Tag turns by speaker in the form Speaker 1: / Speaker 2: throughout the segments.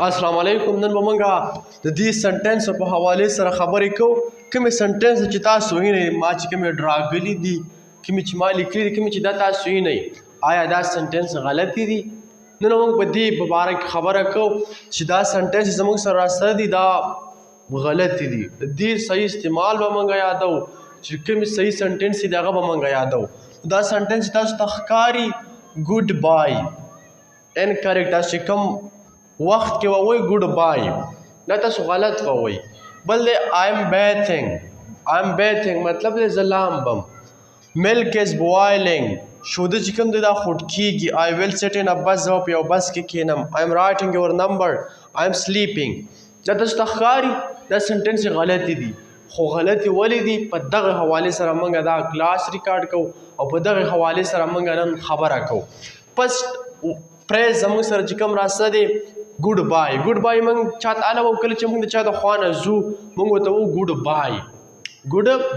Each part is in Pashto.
Speaker 1: السلام علیکم. نن به موږ د دې سنټنس په حوالې سره خبرې کوو. کومې سنټنس چې تاسو وینئ ما چې کومې ډراګلي دي، کومې چې ما لیکلي دي، کومې چې دا تاسو وینئ، آیا دا سنټنس غلطې دي؟ نن موږ په دې باره کې خبره کوو چې دا سنټنس زموږ سره راسره دي دا غلطې دي. د دې صحیح استعمال به موږ یادو چې کومې صحیح سنټنس دي هغه به موږ یادو. دا سنټنس تاسو ته ښکاري ګوډ بای انکریکټ، تاسو چې کوم وخت کې ووایي ګوډ بای دا تاسو غلط ووایي. بل دی آیم بیتھنګ مطلب دی زه لامبم. ملک از بوایلنګ شوده چې کوم دی دا خوټ کېږي. آی ویل سیټ ان ا بس، زه په یو بس کې کښېنم. آیم رایټنګ یور نمبر، آیم سلیپنګ. دا تاسو ته ښکاري دا سنټنس غلطې دي، خو غلطې ولې دي؟ په دغه حوالې سره موږ دا کلاس ریکارډ کوو او په دغه حوالې سره موږ نن خبره کوو. فسټ پریز زموږ سره چې کوم راسته دی ګوډ بای. ګوډ بای موږ چاته اله وو کله چې موږ د چا د خوا نه ځو موږ ورته وو ګوډ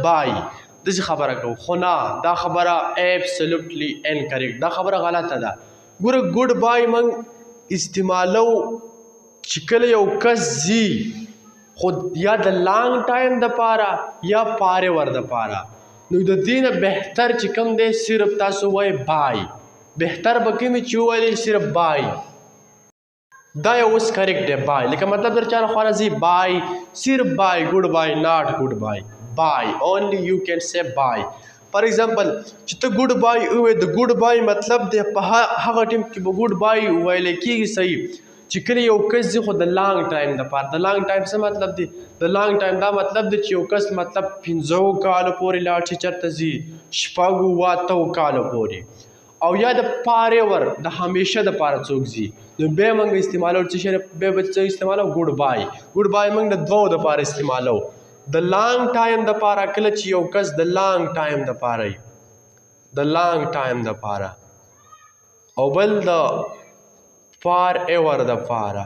Speaker 1: بای داسې خبره کوو. خو نه، دا خبره ایبسلوټلی انکریکټ، دا خبره غلطه ده. ګوره ګوډ بای موږ استعمالو چې کله یو کس ځي خو یا د لانګ ټایم دپاره یا پارې ور دپاره، نو د دې نه بهتر چې کوم دی صرف تاسو وایئ بای. بهتر به کوم چې وویلې صرف بای، دا یو اوس کریکټ دی بای. لکه مطلب در چا له خوا نه ځي بای، صرف بای، ګوډ بای ناٹ ګوډ بای. بای اونلی یو کین سی بای. فار ایگزامپل چې ته ګوډ بای ووایې، د ګوډ بای مطلب دی په هغه ټیم کې به ګوډ بای ویلی کېږي صحیح چې کله یو کس ځي خو د لانګ ټایم دپاره. د لانګ ټایم څه مطلب دی؟ د لانګ ټایم دا مطلب دی چې یو کس مطلب 15 کالو پورې لاړ شي چېرته ځي، 6 کالو پورې، او یا د پارې ور د همیشه دپاره څوک ځي، نو بیا موږ استعمالو څه شی بیا به څه استعمالو؟ ګوډ بای. ګوډ بای موږ د دوو دپاره استعمالو، د لانګ ټایم دپاره کله چې یو کس د لانګ ټایم دپاره وي، د لانګ ټایم دپاره، او بل د فار ایور دپاره،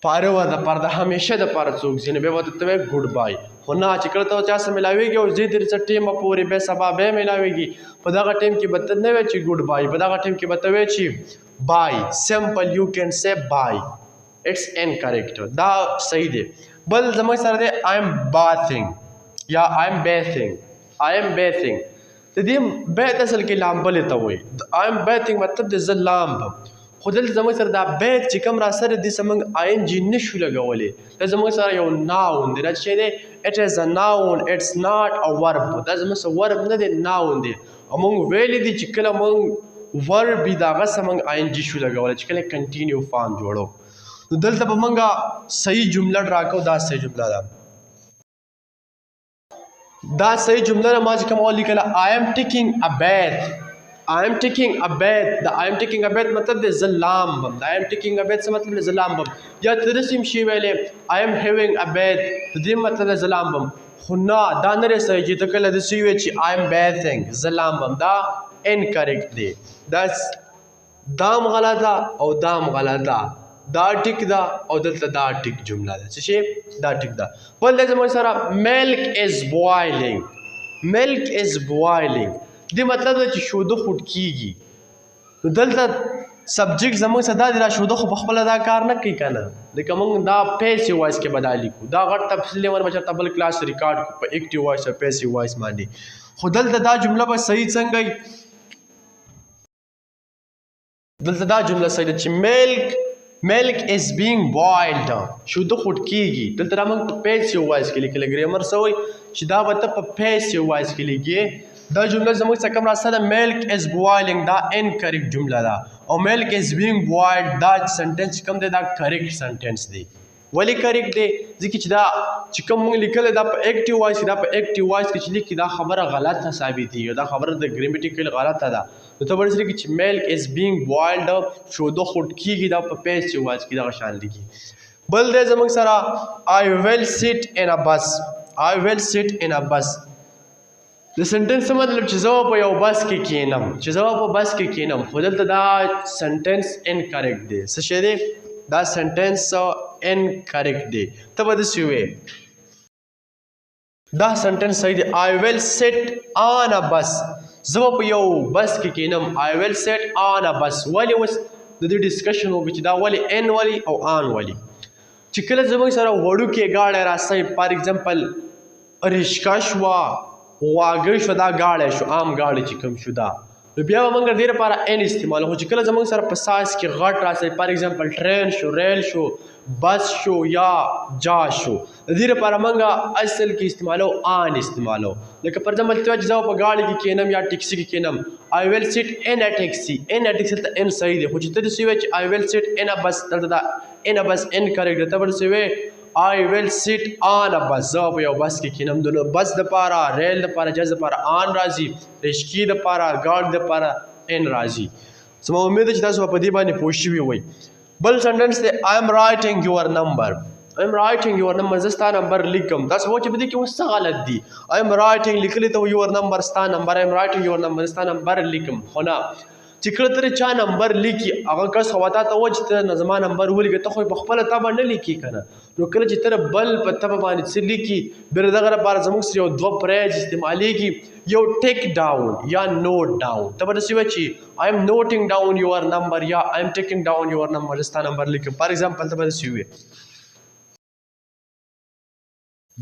Speaker 1: فار ایور دپاره د همیشه دپاره څوک ځي، نو بیا به ورته ته وایې ګوډ بای. خو نه، چې کله ته چا سره میلاویږي او ځې درې څه ټیمه پورې بیا سبا بیا میلاویږي، په دغه ټیم کې به ته نه وایې چې ګوډ بای، په دغه ټیم کې به ته وایې چې بای. سمپل یو کین سی بای. اټس انکریکټ، دا صحیح دی. بل زموږ سره دی آیم باثینګ یا آیم بیثینګ. د دې بیت اصل کې لامبلې ته وایي. آیم بیثینګ مطلب دی زه لامبم، خو دلته زموږ سره دا بیت چې کوم را سره دي څه موږ آی ان جي نشو لګولی. دا زموږ سره یو ناون دی. دا چې دی اټ از ا ناون، اټس ناٹ ا ورب. دا زموږ سره ورب نه دی، ناون دی. او موږ ویلی دي چې کله موږ ورب وي د هغه سره موږ آی ان جي شو لګولی چې کله کنټینیو فارم جوړو. نو دلته به موږ صحیح جمله ډراکو. دا صحیح جمله ده. دا صحیح جمله ده. ما چې کوم ولیکله آی ایم ټیکینګ ا بیت، I am taking a bath. د I am taking a bath مطلب دی زه لامبم. د I am taking a bath څه مطلب دی؟ زه لامبم. یا ته داسې هم شی ویلې I am having a bath، د دې مطلب دی زه لامبم. خو نه، دا نه دی صحیح چې ته کله داسې ووایې چې I am bathing، زه لامبم. دا انکریکټ دی. دا هم غلطه او دا هم غلطه. دا ټیک ده او دلته دا ټیک جمله ده. څه شی؟ دا ټیک ده. بل دی زموږ سره milk is boiling. milk is boiling دې مطلب دی چې شوده خوټ کېږي. نو دلته سبجیکټ زموږ سره دا دی، دا شوده خو پخپله دا کار نه کوي که نه، لکه موږ دا پیسیو وایس کې به دا لیکو. دا غټ تفصیل لیول به چېرته بل کلاس ریکارډ کړو په ایکټیو وایس او پیسیو وایس باندې. خو دلته دا جمله به صحیح څنګه وي؟ دلته دا جمله صحیح ده چې milk is being boiled، شوده خوټ کېږي. دلته دا موږ په پیسیو وایس کې لیکلی. ګریمر څه وایي چې دا به ته په پیسیو وایس کې لیکې. دا جمله زموږ څخه کوم راسته ده milk is boiling، دا انکریکټ جمله ده. او milk is being boiled دا سنټنس کوم دی دا کریکټ سنټنس دی. ولې کریکټ دی؟ ځکه چې دا چې کوم موږ لیکلی دا په ایکټیو وایس کې، دا په ایکټیو وایس کې چې لیکي دا خبره غلطه ثابتېږي، دا خبره د ګریمیټیکل غلطه ده. نو ته به لیکي چې milk is being boiled شوده خوټ کېږي، دا په پیسیو وایس کې دغه شان لیکي. بل دی زموږ سره I will sit in a bus. I will sit in a bus. د سنټنس مطلب چې زه په یو بس کې کښېنم، چې زه په بس کې کښېنم. خو دلته دا سنټنس انکریکټ دی. څه شی دی؟ دا سنټنس انکریکټ دی. ته به داسې ووایې دا سنټنس صحیح دی. I will sit on a bus. زه په یو بس کې کښېنم. I will sit on a bus. ولې اوس د دې ډسکشن وکړو چې دا ولې ان ولې او آن ولې. چې کله زموږ سره وړوکې ګاډی راسي فار ایگزامپل رشقه شوه واګه شو دا ګاډی شو عام ګاډی چې کوم شو دا نو بیا به موږ دې لپاره ان استعمالوو. خو چې کله زموږ سره په سایز کې غټ راسي فار ایگزامپل ټرین شو ریل شو بس شو یا جهاز شو د دې لپاره موږ اصل کې استعمالو آن استعمالو. لکه پر ایگزامپل ته چې زه په ګاډي کې کینم یا ټیکسي کې کینم I will sit in a taxi. in a taxi ته ان صحیح دی خو چې ته داسې وایې چې I will sit in a bus دلته دا in a bus ان کریکټ دی. ته به داسې وایې I will sit on a bus. زه په یو بس کې کینم د بس دپاره ریل دپاره جهاز دپاره آن راځي رشقې دپاره ګاډي دپاره ان راځي. زما امید ده چې تاسو په دې باندې پوه شوي وئ. بل سنټنس دی I am writing your number. I am writing your number. زه ستا نمبر لیکم. تاسو وایئ چې په دې کې اوس څه غلط دي. I am writing لیکلی ته your number ستا نمبر I am writing your number ستا نمبر لیکم. خو نه چې کله ته چا نمبر لیکي هغه کس خو تا ته وایي چې ته زما نمبر ولیکې ته خو په خپله طبع نه لیکي که نه. نو کله چې ته بل په طبع باندې څه لیکي بیا د دغه لپاره زموږ سره یو دوه پریز استعمالیږي یو ټیک ډاون یا نوٹ ډاون. ته به داسې وایې چې I am noting down your number یا I am taking down your number ستا نمبر لیکم. فار ایگزامپل ته به داسې ووایې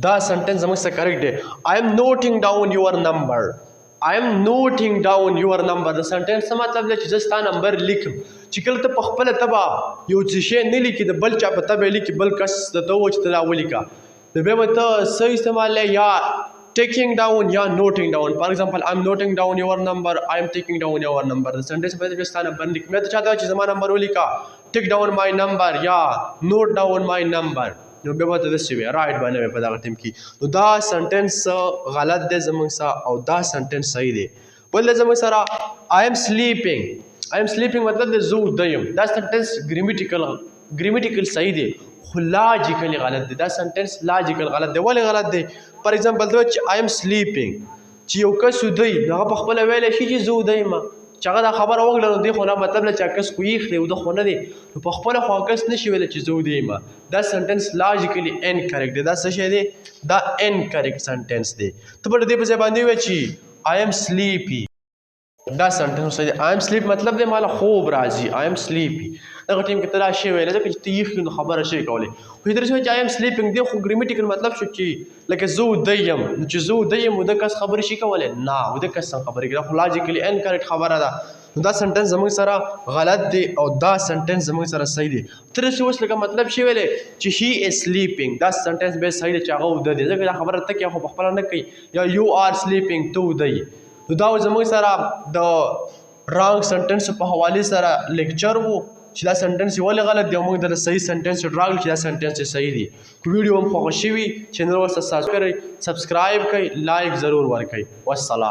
Speaker 1: دا سنټنس زموږ سره کریکټ دی I am noting down your number. I am noting down your number. د سنټنس څه مطلب دی چې زه ستا نمبر لیکم. چې کله ته په خپله طبع یو څه شی نه لیکي د بل چا په طبع لیکي بل کس درته ووایي چې ته دا ولیکه نو بیا به ته څه استعمال یا taking down یا noting down. فار ایگزامپل I am noting down your number I am taking down your number. د سنټنس په دې ستا نمبر لیکم. بیا ته چاته چې زما نمبر ولیکه take down my number یا note down my number نو بیا به ته داسې وي رایټ باندې وي په دغه ټیم کې. نو دا سنټنس غلط دی زموږ سره او دا سنټنس صحیح دی. بل دی زموږ سره I am sleeping. I am sleeping مطلب دی زه ویده یم. دا سنټنس ګریمیټیکل صحیح دی خو لاجیکلی غلط دی. دا سنټنس لاجیکل غلط دی. ولې غلط دی؟ فار ایگزامپل ته چې I am sleeping چې یو کس ویده وي نو هغه په خپله ویلی شي چې زه ویده یم چې هغه دا خبره وکړه نو دی خو نه مطلب له چې کس خو یخ دی وده خو نه دی نو په خپله خو کس نشي ویلی چې زه ویده یم. دا سنټنس لاجیکلی انکریکټ دی. دا څه شی دی؟ دا انکریکټ سنټنس دی. ته به د دې په ځای باندې ووایې چې I am sleepy. دا سنټنس دی I am sleepy مطلب دی ماله خوب راځي I am sleepy. دغه ټیم کې ته دا شی ویلی ځکه چې ته یخ نو خبره شی کولی خو چې درته چې I am sleeping دی خو ګریمیټیکل مطلب شو چې لکه زه ویده یم نو چې زه ویده یم ویده کس خبرې شي کولی نه ویده کس څنګه خبرې کوي دا خو لاجیکلی انکریکټ خبره ده. نو دا سنټنس زموږ سره غلط دی او دا سنټنس زموږ سره صحیح دی. ته داسې اوس لکه مطلب شی ویلی چې he is sleeping دا سنټنس بیا صحیح دی چې هغه ویده دی ځکه دا خبره ته کوي خو پخپله نه کوي. یا you are sleeping ته ویده یې. نو دا زموږ سره د رانګ سنټنس په حوالې سره لیکچر وو چې دا سنټنس ولې غلط دی او موږ دله صحیح سنټنس راغلی چې دا سنټنس صحیح دی. که ویډیو هم خوښه شوي چینل ورسره سبسکرایب کړئ لایک ضرور ورکړئ. والسلام.